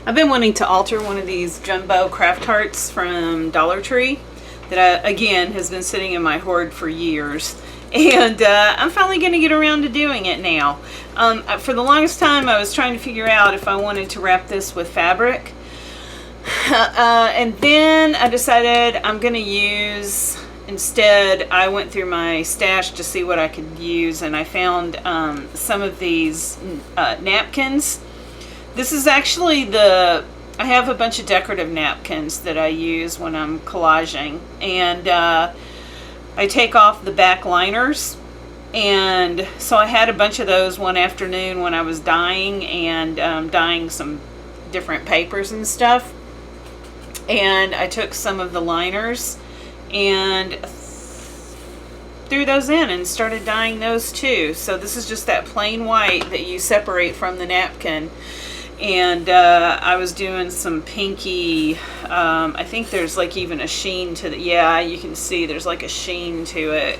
I've been wanting to alter one of these jumbo craft hearts from Dollar Tree that again has been sitting in my hoard for years, and I'm finally going to get around to doing it now. For the longest time I was trying to figure out if I wanted to wrap this with fabric, and then I decided I'm going to use, instead I went through my stash to see what I could use, and I found some of these napkins. This is actually I have a bunch of decorative napkins that I use when I'm collaging, and I take off the back liners, and so I had a bunch of those one afternoon when I was dyeing, and dyeing some different papers and stuff, and I took some of the liners and threw those in and started dyeing those too. So this is just that plain white that you separate from the napkin. And I was doing some pinky, I think there's like even a sheen to the, yeah, you can see there's like a sheen to it,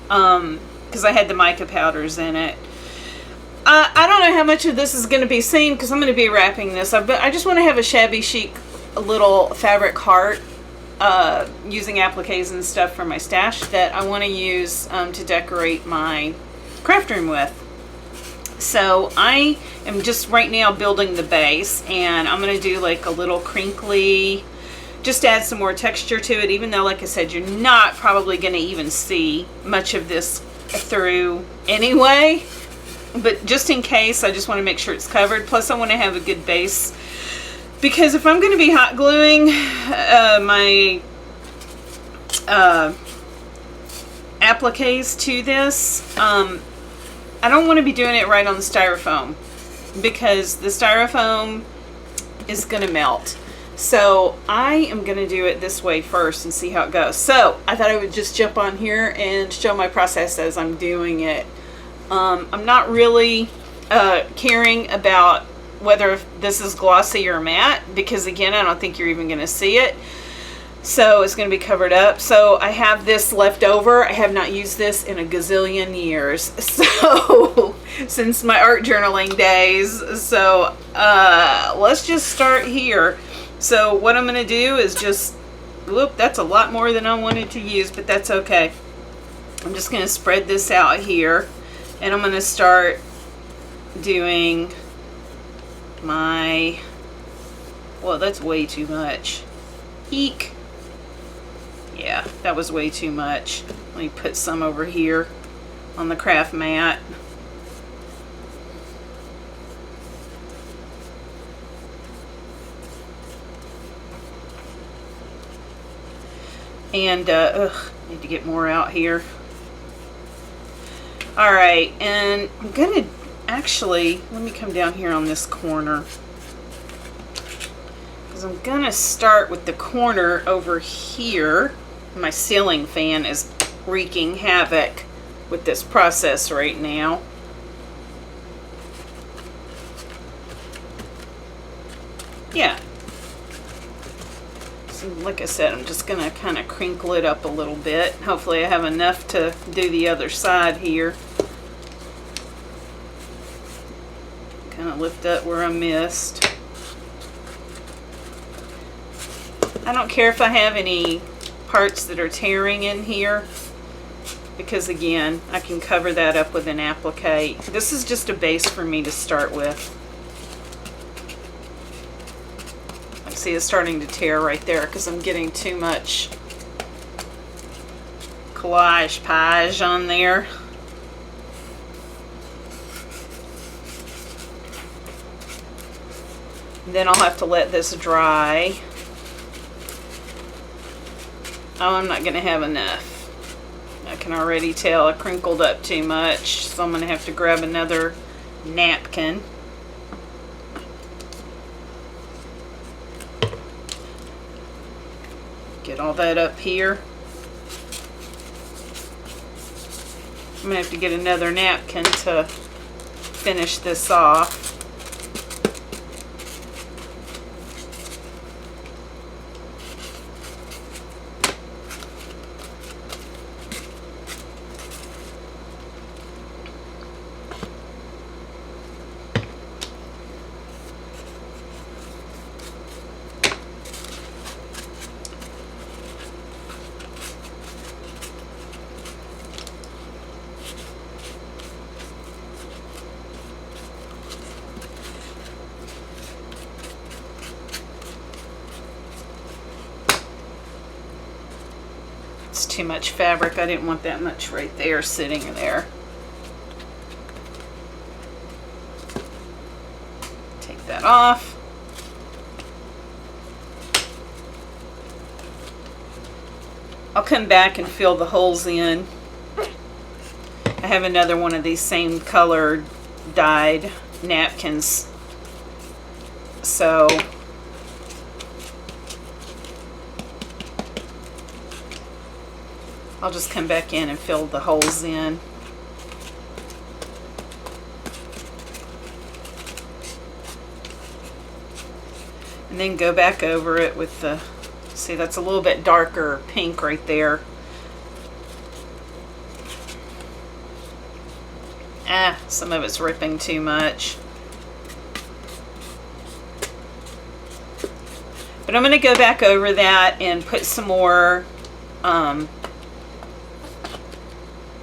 because I had the mica powders in it. I don't know how much of this is going to be seen because I'm going to be wrapping this up, but I just want to have a shabby chic little fabric heart using appliques and stuff from my stash that I want to use to decorate my craft room with. So I am just right now building the base, and I'm going to do like a little crinkly, just add some more texture to it, even though, like I said, you're not probably going to even see much of this through anyway. But just in case, I just want to make sure it's covered. Plus I want to have a good base, because if I'm going to be hot gluing my appliques to this, I don't want to be doing it right on the styrofoam, because the styrofoam is going to melt. So I am going to do it this way first and see how it goes. So I thought I would just jump on here and show my process as I'm doing it. I'm not really caring about whether this is glossy or matte, because again, I don't think you're even going to see it. So it's going to be covered up. So I have this left over. I have not used this in a gazillion years. So since my art journaling days. So let's just start here. So what I'm going to do is just, whoop, that's a lot more than I wanted to use, but that's okay. I'm just going to spread this out here, and I'm going to start doing my, well, that's way too much. Eek. Yeah, that was way too much. Let me put some over here on the craft mat. And, need to get more out here. Alright, and I'm gonna actually, let me come down here on this corner, because I'm gonna start with the corner over here. My ceiling fan is wreaking havoc with this process right now. Yeah. So like I said, I'm just gonna kind of crinkle it up a little bit. Hopefully I have enough to do the other side here. Kind of lift up where I missed. I don't care if I have any parts that are tearing in here, because again, I can cover that up with an applique. This is just a base for me to start with. I see it's starting to tear right there because I'm getting too much collage page on there. Then I'll have to let this dry. Oh, I'm not going to have enough. I can already tell I crinkled up too much, so I'm going to have to grab another napkin. Get all that up here. I'm going to have to get another napkin to finish this off. too much fabric. I didn't want that much right there sitting there. Take that off. I'll come back and fill the holes in. I have another one of these same colored dyed napkins. So I'll just come back in and fill the holes in. And then go back over it with the, see, that's a little bit darker pink right there. Some of it's ripping too much. But I'm going to go back over that and put some more,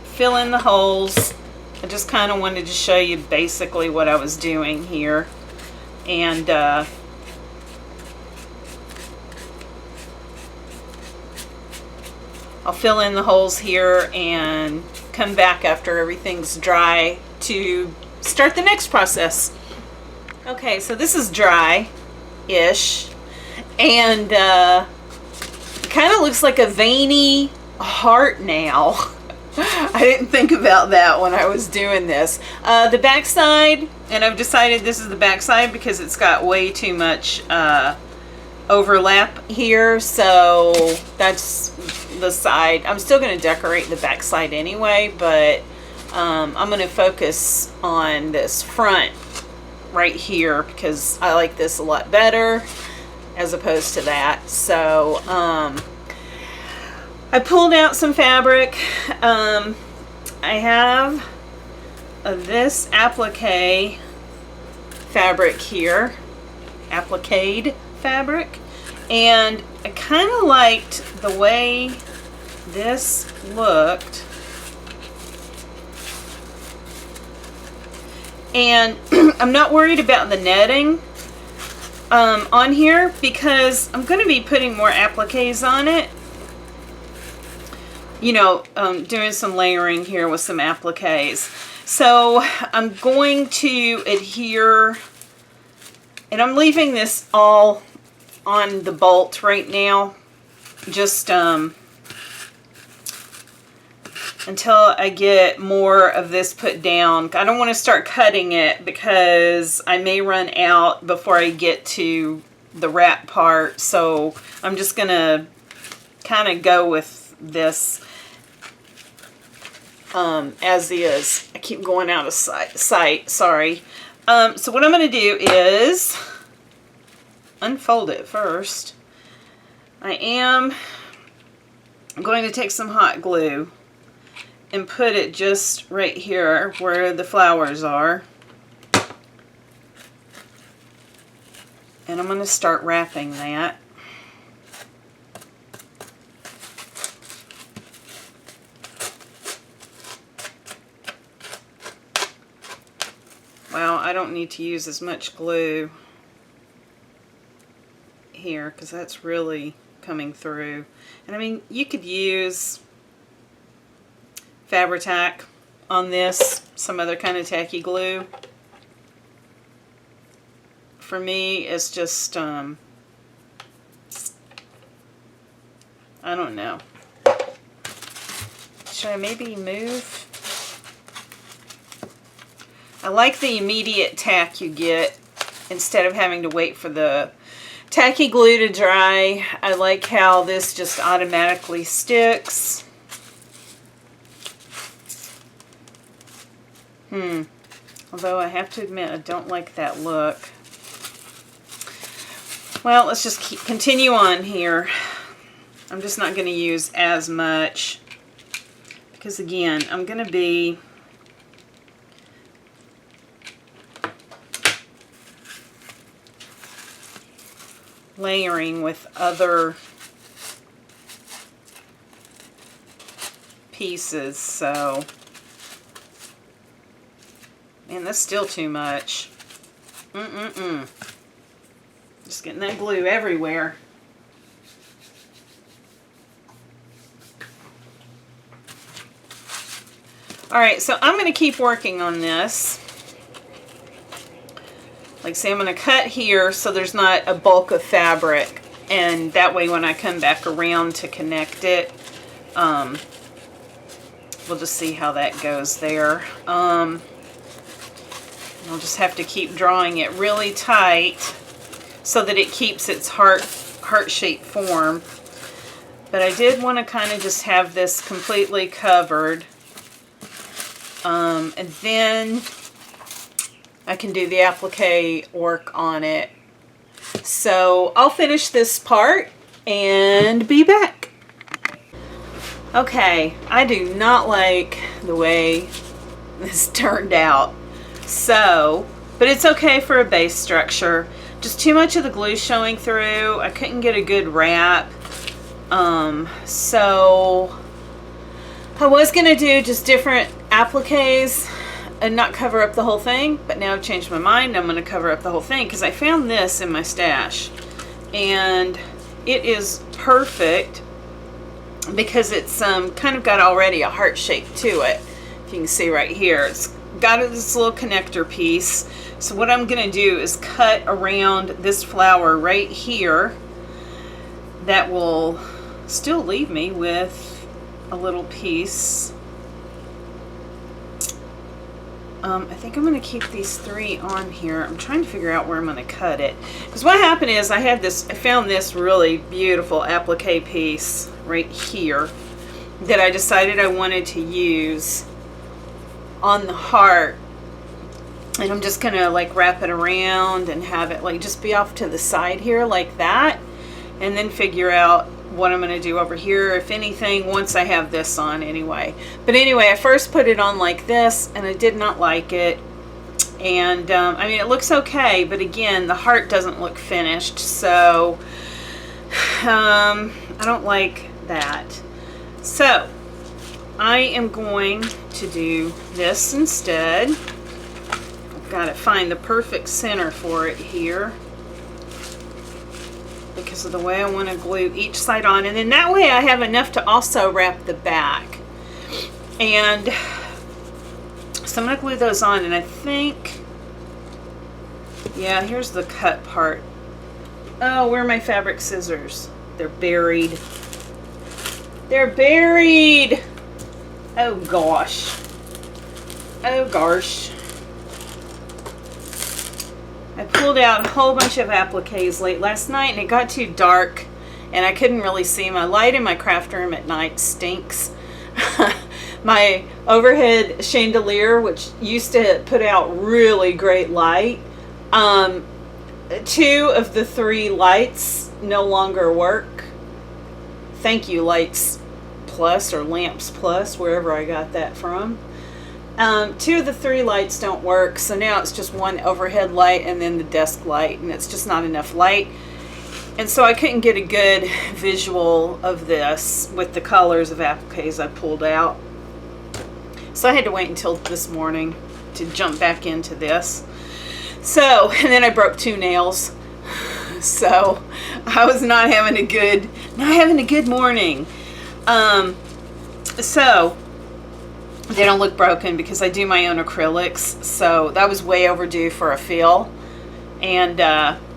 fill in the holes. I just kind of wanted to show you basically what I was doing here. And I'll fill in the holes here and come back after everything's dry to start the next process. Okay, so this is dry-ish, and it kind of looks like a veiny heart now. I didn't think about that when I was doing this. The back side, and I've decided this is the back side because it's got way too much overlap here, so that's the side. I'm still going to decorate the back side anyway, but I'm going to focus on this front right here because I like this a lot better as opposed to that. So I pulled out some fabric. I have this applique fabric here, applique fabric, and I kind of liked the way this looked, and I'm not worried about the netting on here because I'm going to be putting more appliques on it, you know, doing some layering here with some appliques. So I'm going to adhere, and I'm leaving this all on the bolt right now, just until I get more of this put down. I don't want to start cutting it because I may run out before I get to the wrap part, so I'm just gonna kind of go with this as is. I keep going out of sight, sorry. So what I'm going to do is unfold it first. I am going to take some hot glue and put it just right here where the flowers are. And I'm going to start wrapping that. Well, I don't need to use as much glue here because that's really coming through. And I mean, you could use Fabri-Tac on this, some other kind of tacky glue. For me, it's just, I don't know. Should I maybe move? I like the immediate tack you get instead of having to wait for the tacky glue to dry. I like how this just automatically sticks. Although I have to admit, I don't like that look. Well, let's just continue on here. I'm just not going to use as much because, again, I'm going to be layering with other pieces, so, man, that's still too much. Just getting that glue everywhere. All right, so I'm going to keep working on this. Like say I'm going to cut here so there's not a bulk of fabric, and that way when I come back around to connect it, we'll just see how that goes there. I'll just have to keep drawing it really tight so that it keeps its heart-shaped form. But I did want to kind of just have this completely covered. And then I can do the applique work on it. So I'll finish this part and be back. Okay, I do not like the way this turned out. So, but it's okay for a base structure. Just too much of the glue showing through. I couldn't get a good wrap. So I was gonna do just different appliques and not cover up the whole thing, but now I've changed my mind. I'm gonna cover up the whole thing because I found this in my stash, and it is perfect because it's kind of got already a heart shape to it. If you can see right here, it's got this little connector piece. So what I'm gonna do is cut around this flower right here. That will still leave me with a little piece. I think I'm going to keep these 3 on here. I'm trying to figure out where I'm going to cut it. Because what happened is I found this really beautiful applique piece right here that I decided I wanted to use on the heart. And I'm just going to like wrap it around and have it like just be off to the side here like that. And then figure out what I'm going to do over here, if anything, once I have this on anyway. But anyway, I first put it on like this, and I did not like it. And, I mean, it looks okay, but again, the heart doesn't look finished, so I don't like that. So, I am going to do this instead. I've got to find the perfect center for it here, because of the way I want to glue each side on, and then that way I have enough to also wrap the back. And so I'm going to glue those on, and I think, yeah, here's the cut part. Oh, where are my fabric scissors? They're buried. They're buried! Oh gosh. Oh gosh. I pulled out a whole bunch of appliques late last night, and it got too dark and I couldn't really see. My light in my craft room at night stinks. My overhead chandelier, which used to put out really great light, 2 of the 3 lights no longer work. Thank you, Lights Plus or Lamps Plus, wherever I got that from. 2 of the 3 lights don't work, so now it's just one overhead light and then the desk light, and it's just not enough light. And so I couldn't get a good visual of this with the colors of appliques I pulled out. So I had to wait until this morning to jump back into this. So, and then I broke 2 nails. So I was not having a good morning. So they don't look broken because I do my own acrylics, so that was way overdue for a fill. And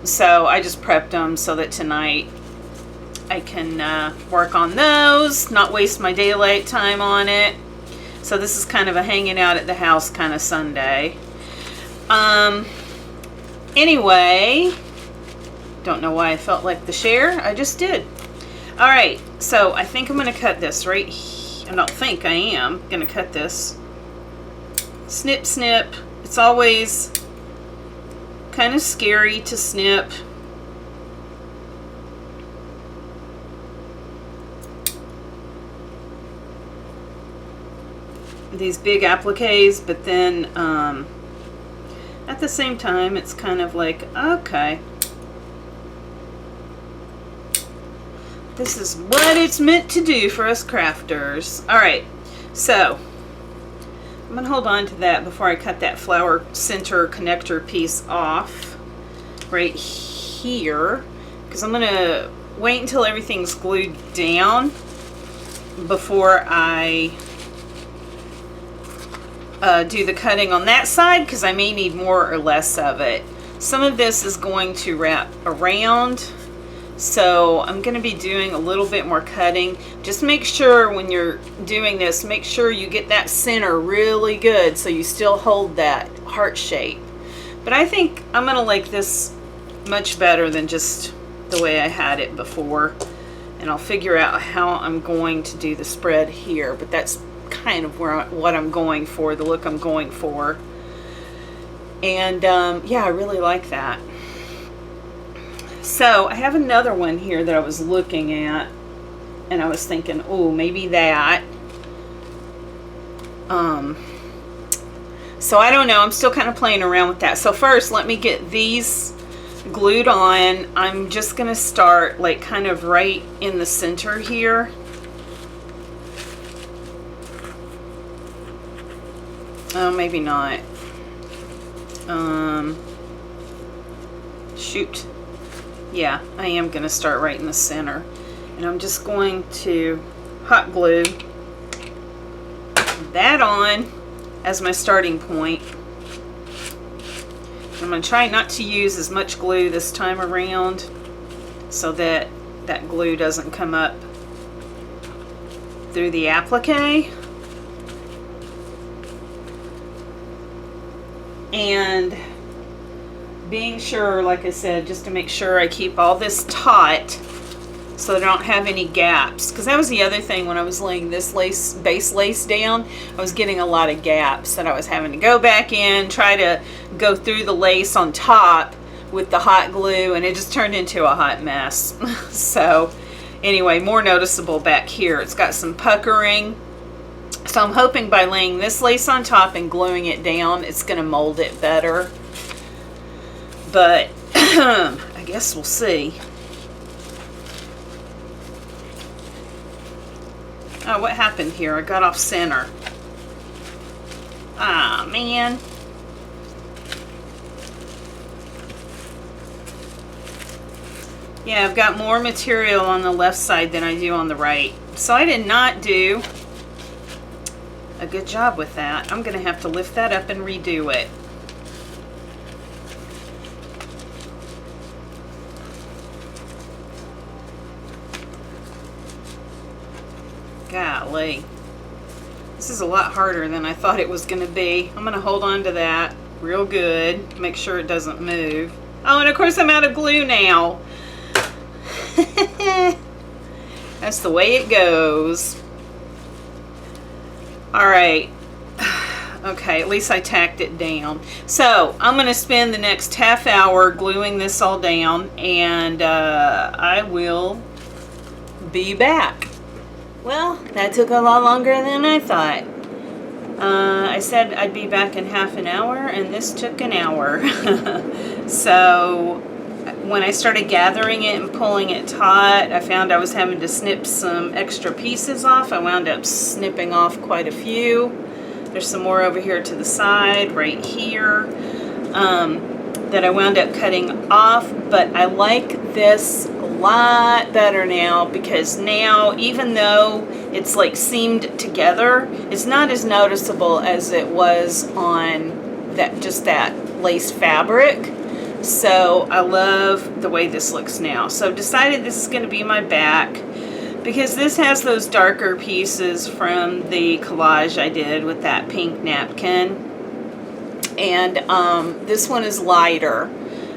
so I just prepped them so that tonight I can work on those, not waste my daylight time on it. So this is kind of a hanging out at the house kind of Sunday. Anyway, don't know why I felt like the share, I just did. All right, so I think I'm going to cut this right here. I don't think I am going to cut this. Snip, snip. It's always kind of scary to snip. These big appliques, but then at the same time it's kind of like, okay, this is what it's meant to do for us crafters. Alright, so I'm going to hold on to that before I cut that flower center connector piece off right here, because I'm going to wait until everything's glued down before I do the cutting on that side because I may need more or less of it. Some of this is going to wrap around, so I'm going to be doing a little bit more cutting. Just make sure when you're doing this, make sure you get that center really good so you still hold that heart shape. But I think I'm going to like this much better than just the way I had it before. And I'll figure out how I'm going to do the spread here, but that's kind of what I'm going for, the look I'm going for. And yeah, I really like that. So I have another one here that I was looking at, and I was thinking, oh, maybe that. So I don't know, I'm still kind of playing around with that. So first, let me get these glued on. I'm just gonna start like kind of right in the center here. Oh, maybe not. Shoot. Yeah, I am gonna start right in the center. And I'm just going to hot glue that on as my starting point. I'm going to try not to use as much glue this time around so that that glue doesn't come up through the applique. And being sure, like I said, just to make sure I keep all this taut so that I don't have any gaps, because that was the other thing when I was laying this base lace down. I was getting a lot of gaps that I was having to go back in, try to go through the lace on top with the hot glue, and it just turned into a hot mess. So anyway, more noticeable back here. It's got some puckering. So I'm hoping by laying this lace on top and gluing it down, it's going to mold it better. But I guess we'll see. Oh, what happened here? I got off center. Ah, man. Yeah, I've got more material on the left side than I do on the right. So I did not do a good job with that. I'm going to have to lift that up and redo it. Golly. This is a lot harder than I thought it was going to be. I'm going to hold on to that real good. Make sure it doesn't move. Oh, and of course I'm out of glue now. That's the way it goes. Alright. Okay, at least I tacked it down. So, I'm going to spend the next half hour gluing this all down, and I will be back. Well, that took a lot longer than I thought. I said I'd be back in half an hour, and this took an hour. So, when I started gathering it and pulling it taut, I found I was having to snip some extra pieces off. I wound up snipping off quite a few. There's some more over here to the side, right here, that I wound up cutting off. But I like this a lot better now, because now, even though it's like seamed together, it's not as noticeable as it was on that lace fabric. So I love the way this looks now. So decided this is going to be my back, because this has those darker pieces from the collage I did with that pink napkin, and this one is lighter.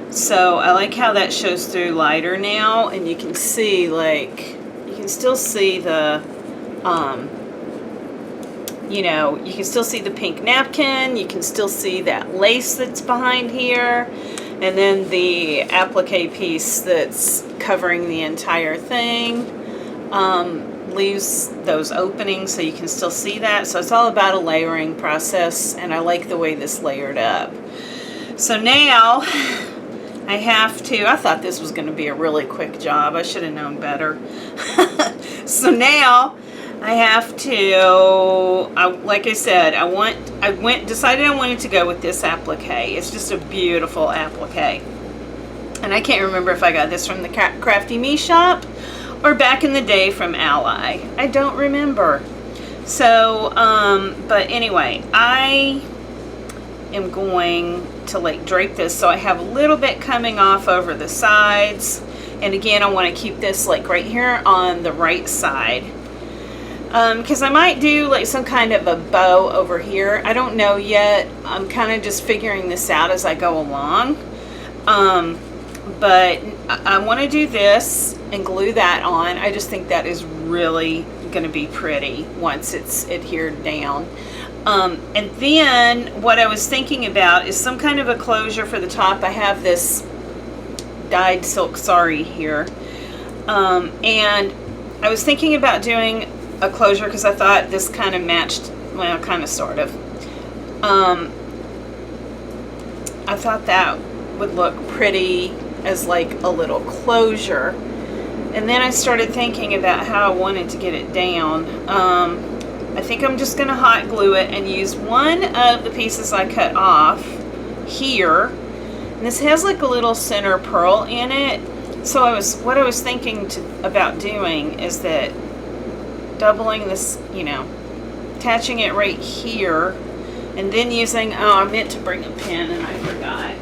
So I like how that shows through lighter now, and you can see, like, you can still see the you know, you can still see the pink napkin, you can still see that lace that's behind here, and then the applique piece that's covering the entire thing leaves those openings so you can still see that. So it's all about a layering process, and I like the way this layered up. So now I have to, I thought this was going to be a really quick job. I should have known better. So now I have to, like I said, decided I wanted to go with this applique. It's just a beautiful applique. And I can't remember if I got this from the Crafty Me shop or back in the day from Ally. I don't remember. So, but anyway, I am going to like drape this so I have a little bit coming off over the sides. And again, I want to keep this like right here on the right side. Because I might do like some kind of a bow over here. I don't know yet. I'm kind of just figuring this out as I go along. But I want to do this and glue that on. I just think that is really going to be pretty once it's adhered down. And then what I was thinking about is some kind of a closure for the top. I have this dyed silk sari here. And I was thinking about doing a closure because I thought this kind of matched, well, kind of sort of. I thought that would look pretty as like a little closure. And then I started thinking about how I wanted to get it down. I think I'm just going to hot glue it and use one of the pieces I cut off here. And this has like a little center pearl in it. So what I was thinking about doing is that doubling this, you know, attaching it right here, and then using, oh, I meant to bring a pin and I forgot.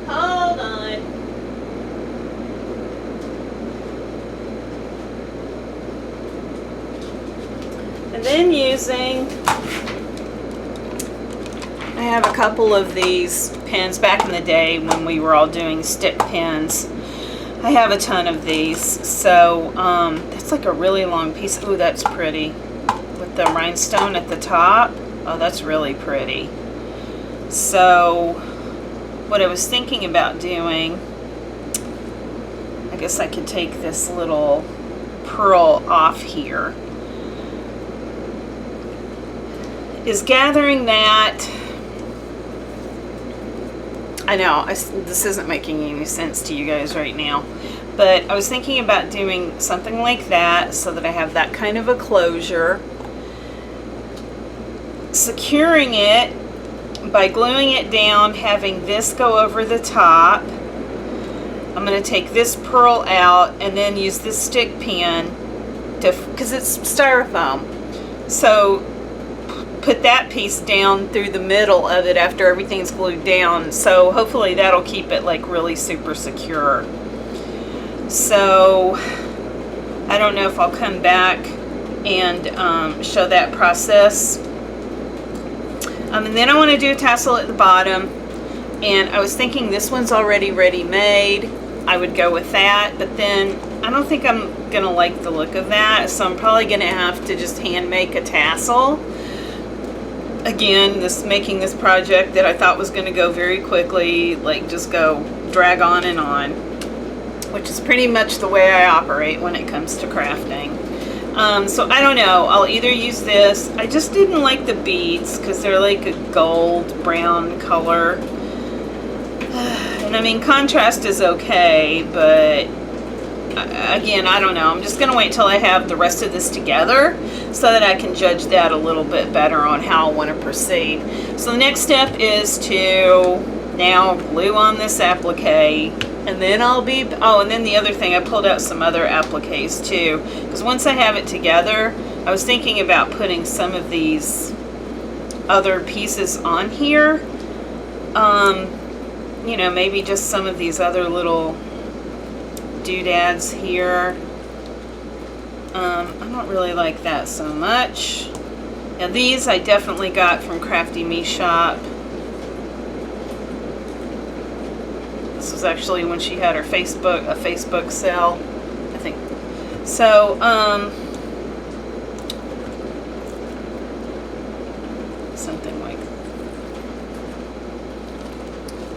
Hold on. And then using, I have a couple of these pins back in the day when we were all doing stick pins. I have a ton of these, so that's like a really long piece. Ooh, that's pretty. With the rhinestone at the top. Oh, that's really pretty. So, what I was thinking about doing, I guess I could take this little pearl off here, is gathering that. I know, this isn't making any sense to you guys right now, but I was thinking about doing something like that so that I have that kind of a closure. Securing it by gluing it down, having this go over the top. I'm going to take this pearl out and then use this stick pin because it's styrofoam. So put that piece down through the middle of it after everything's glued down. So hopefully that'll keep it like really super secure. So I don't know if I'll come back and show that process. And then I want to do a tassel at the bottom. And I was thinking this one's already ready-made. I would go with that, but then I don't think I'm gonna like the look of that, so I'm probably gonna have to just hand make a tassel. Again, making this project that I thought was going to go very quickly, like just go drag on, which is pretty much the way I operate when it comes to crafting. So I don't know, I'll either use this. I just didn't like the beads because they're like a gold brown color. And I mean, contrast is okay, but again, I don't know. I'm just going to wait till I have the rest of this together so that I can judge that a little bit better on how I want to proceed. So the next step is to now glue on this applique, and then and then the other thing, I pulled out some other appliques too, because once I have it together, I was thinking about putting some of these other pieces on here. You know, maybe just some of these other little doodads here. I don't really like that so much. Now these I definitely got from Crafty Me Shop. This was actually when she had her Facebook sale, I think. So, something like,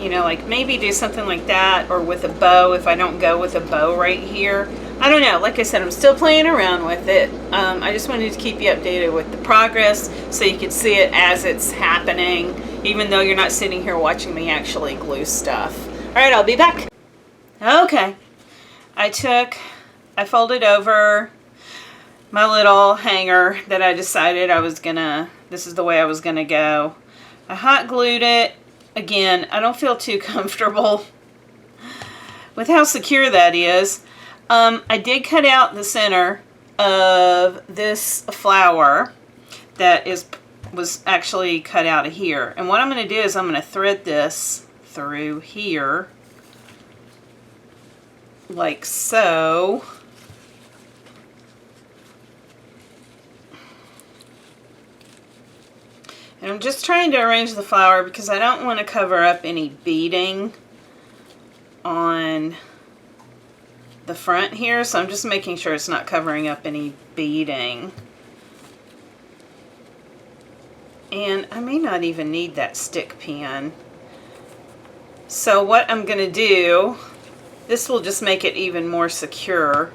you know, like maybe do something like that, or with a bow if I don't go with a bow right here. I don't know. Like I said, I'm still playing around with it. I just wanted to keep you updated with the progress so you can see it as it's happening, even though you're not sitting here watching me actually glue stuff. All right, I'll be back. Okay. I folded over my little hanger that I decided this is the way I was gonna go. I hot glued it. Again, I don't feel too comfortable with how secure that is. I did cut out the center of this flower that was actually cut out of here. And what I'm going to do is I'm going to thread this through here like so. And I'm just trying to arrange the flower because I don't want to cover up any beading on the front here, so I'm just making sure it's not covering up any beading. And I may not even need that stick pin. So what I'm going to do, this will just make it even more secure,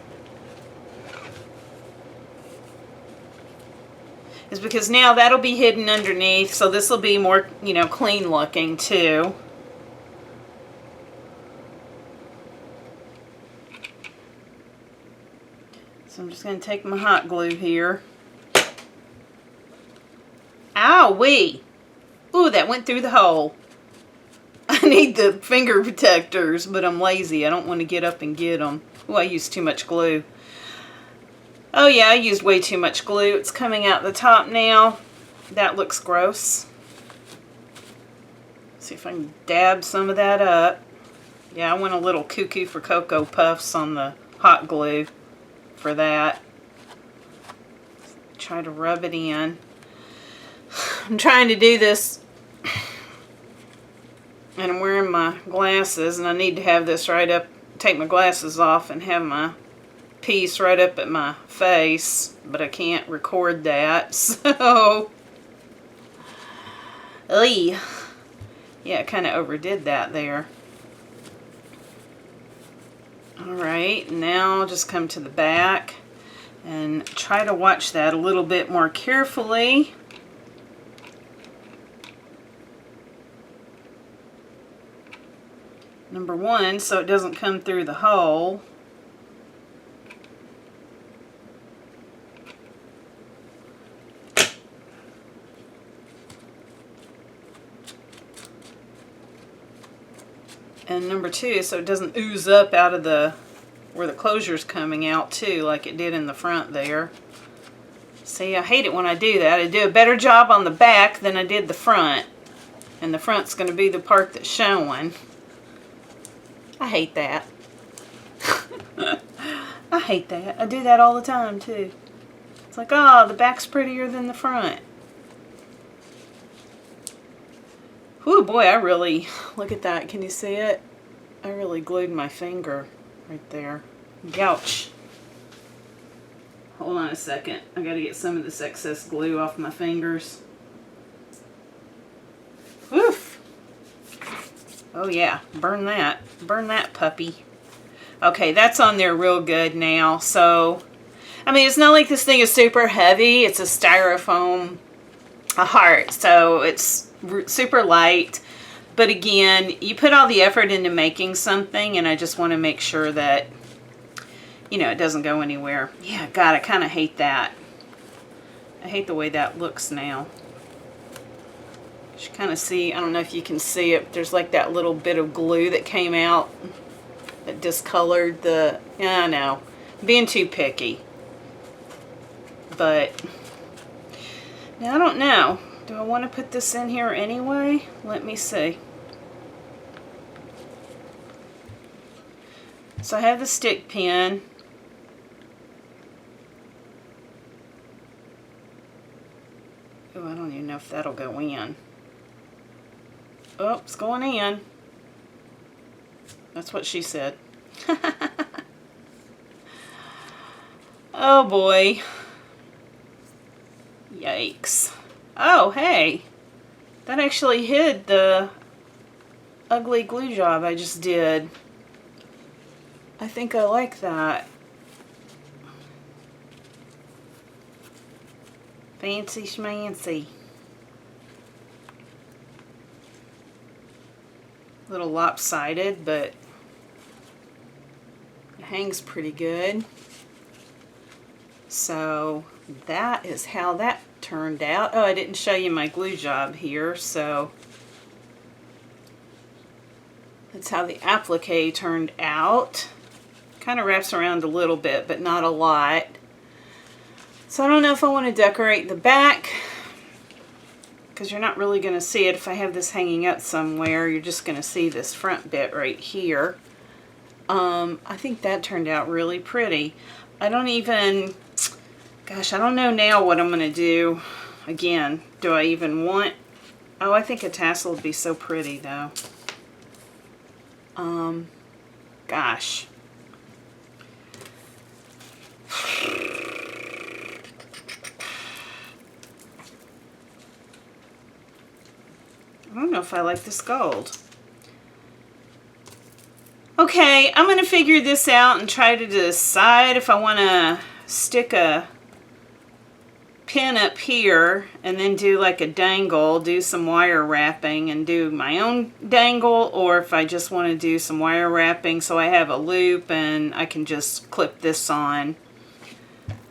is because now that'll be hidden underneath, so this will be more, you know, clean looking too. So I'm just going to take my hot glue here. Ow-wee! Ooh, that went through the hole. I need the finger protectors, but I'm lazy. I don't want to get up and get them. Ooh, I used too much glue. Oh yeah, I used way too much glue. It's coming out the top now. That looks gross. See if I can dab some of that up. Yeah, I want a little Cuckoo for Cocoa Puffs on the hot glue for that. Try to rub it in. I'm trying to do this and I'm wearing my glasses, and I need to have this right up, take my glasses off and have my piece right up at my face, but I can't record that, so yeah, I kind of overdid that there. Alright, now I'll just come to the back and try to watch that a little bit more carefully. Number one, so it doesn't come through the hole. And number two, so it doesn't ooze up out of the, where the closure's coming out too, like it did in the front there. See, I hate it when I do that. I do a better job on the back than I did the front. And the front's going to be the part that's showing. I hate that. I hate that. I do that all the time too. It's like, oh, the back's prettier than the front. Whew, boy, I really, look at that. Can you see it? I really glued my finger right there. Ouch. Hold on a second. I gotta get some of this excess glue off my fingers. Woof. Oh yeah, burn that. Burn that puppy. Okay, that's on there real good now. So, I mean, it's not like this thing is super heavy. It's a styrofoam heart, so it's super light. But again, you put all the effort into making something, and I just want to make sure that, you know, it doesn't go anywhere. Yeah, God, I kind of hate that. I hate the way that looks now. You kind of see, I don't know if you can see it, there's like that little bit of glue that came out that discolored the, I know, being too picky. But, now I don't know. Do I want to put this in here anyway? Let me see. So I have the stick pin. Oh, I don't even know if that'll go in. Oh, it's going in. That's what she said. Oh boy. Yikes. Oh, hey. That actually hid the ugly glue job I just did. I think I like that. Fancy schmancy. A little lopsided, but it hangs pretty good. So that is how that turned out. Oh, I didn't show you my glue job here, so that's how the applique turned out. Kind of wraps around a little bit, but not a lot. So I don't know if I want to decorate the back, because you're not really going to see it. If I have this hanging up somewhere, you're just going to see this front bit right here. I think that turned out really pretty. I don't even, gosh, I don't know now what I'm going to do. Again, do I even want, oh, I think a tassel would be so pretty though. Gosh. I don't know if I like this gold. Okay, I'm going to figure this out and try to decide if I want to stick a pin up here and then do like a dangle, do some wire wrapping and do my own dangle, or if I just want to do some wire wrapping so I have a loop and I can just clip this on.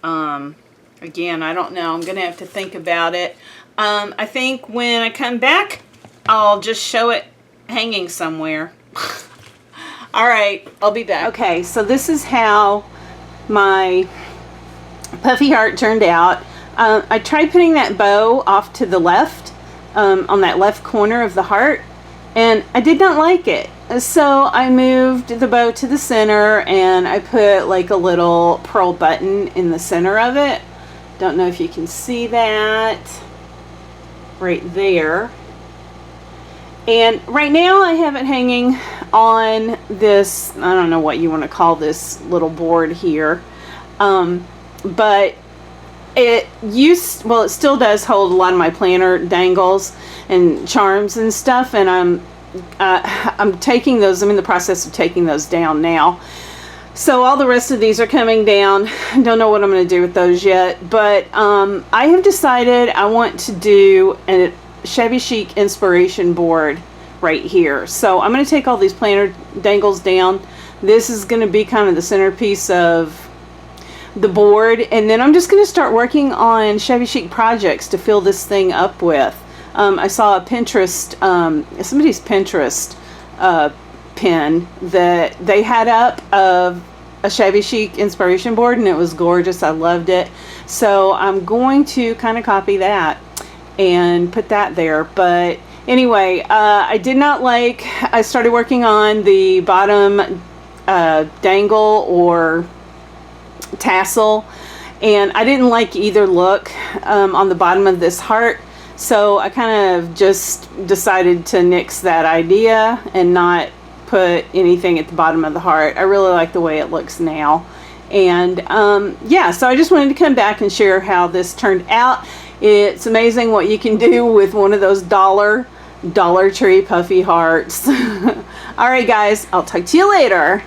Again, I don't know. I'm going to have to think about it. I think when I come back, I'll just show it hanging somewhere. All right, I'll be back. Okay, so this is how my puffy heart turned out. I tried putting that bow off to the left, on that left corner of the heart, and I did not like it. So I moved the bow to the center, and I put like a little pearl button in the center of it. Don't know if you can see that right there. And right now I have it hanging on this, I don't know what you want to call this little board here, but it still does hold a lot of my planner dangles and charms and stuff, and I'm taking those, I'm in the process of taking those down now. So all the rest of these are coming down. I don't know what I'm going to do with those yet, but I have decided I want to do a Shabby Chic inspiration board right here. So I'm going to take all these planner dangles down. This is going to be kind of the centerpiece of the board, and then I'm just going to start working on Shabby Chic projects to fill this thing up with. I saw a Pinterest, somebody's Pinterest pin that they had up of a Shabby Chic inspiration board, and it was gorgeous. I loved it. So I'm going to kind of copy that and put that there. But anyway, I did not like, I started working on the bottom dangle or tassel, and I didn't like either look on the bottom of this heart. So I kind of just decided to nix that idea and not put anything at the bottom of the heart. I really like the way it looks now. And yeah, so I just wanted to come back and share how this turned out. It's amazing what you can do with one of those Dollar Tree puffy hearts. All right, guys, I'll talk to you later.